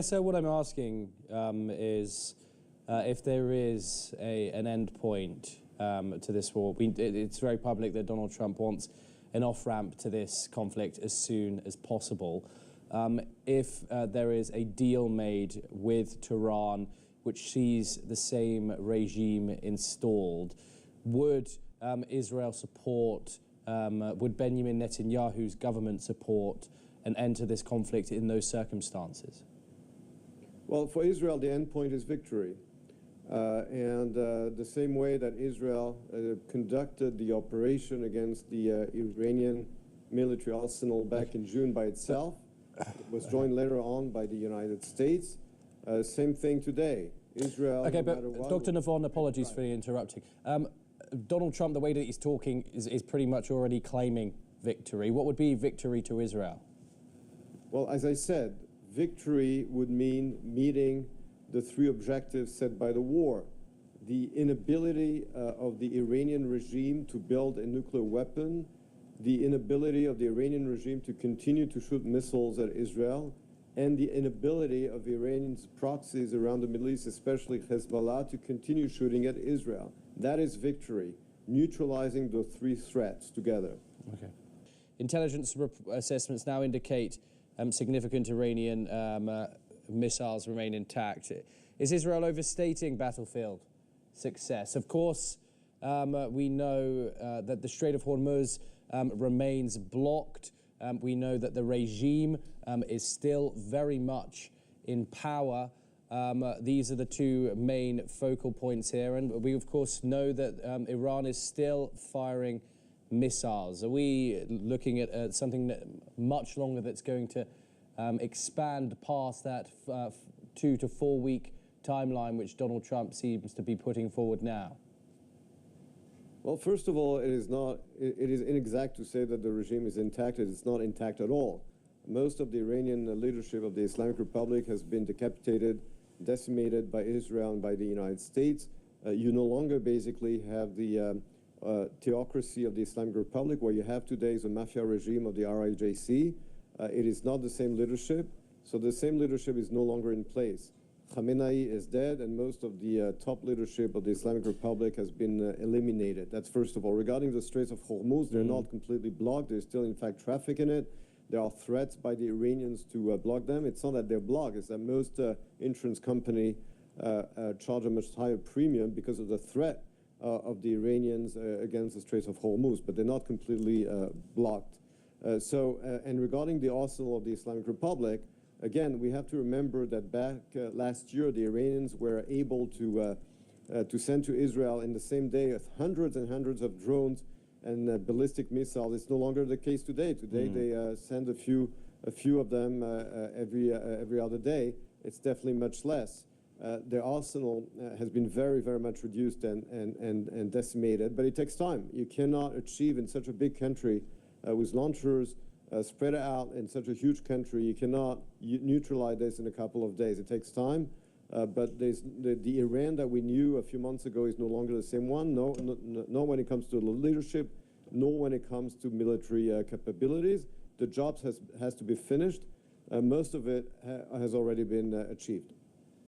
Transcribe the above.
So what I'm asking is if there is an end point to this war. It's very public that Donald Trump wants an off-ramp to this conflict as soon as possible. If there is a deal made with Tehran which sees the same regime installed, would Israel support, would Benjamin Netanyahu's government support an end to this conflict in those circumstances? Well, for Israel, the end point is victory. And the same way that Israel conducted the operation against the Iranian military arsenal back in June by itself, it was joined later on by the United States. Same thing today. Israel. Okay, but Dr. Navon, apologies for interrupting. Donald Trump, the way that he's talking, is pretty much already claiming victory. What would be victory to Israel? Well, as I said, victory would mean meeting the three objectives set by the war: the inability of the Iranian regime to build a nuclear weapon, the inability of the Iranian regime to continue to shoot missiles at Israel, and the inability of Iranians' proxies around the Middle East, especially Hezbollah, to continue shooting at Israel. That is victory, neutralizing the three threats together. Okay. Intelligence assessments now indicate significant Iranian missiles remain intact. Is Israel overstating battlefield success? Of course, we know that the Strait of Hormuz remains blocked. We know that the regime is still very much in power. These are the two main focal points here. And we, of course, know that Iran is still firing missiles. Are we looking at something much longer that's going to expand past that 2 to 4 week timeline which Donald Trump seems to be putting forward now? Well, first of all, it is inexact to say that the regime is intact. It's not intact at all. Most of the Iranian leadership of the Islamic Republic has been decapitated, decimated by Israel and by the United States. You no longer basically have the theocracy of the Islamic Republic. What you have today is a mafia regime of the RIJC. It is not the same leadership, so the same leadership is no longer in place. Khamenei is dead, and most of the top leadership of the Islamic Republic has been eliminated. That's first of all. Regarding the Straits of Hormuz, they're not completely blocked. There's still, in fact, traffic in it. There are threats by the Iranians to block them. It's not that they're blocked. It's that most insurance companies charge a much higher premium because of the threat of the Iranians against the Straits of Hormuz, but they're not completely blocked. And regarding the arsenal of the Islamic Republic, again, we have to remember that back last year, the Iranians were able to send to Israel in the same day hundreds and hundreds of drones and ballistic missiles. It's no longer the case today. Today, they send a few of them every other day. It's definitely much less. Their arsenal has been very, very much reduced and decimated, but it takes time. You cannot achieve in such a big country with launchers spread out in such a huge country. You cannot neutralize this in a couple of days. It takes time, but the Iran that we knew a few months ago is no longer the same one, not when it comes to the leadership, nor when it comes to military capabilities. The job has to be finished. Most of it has already been achieved.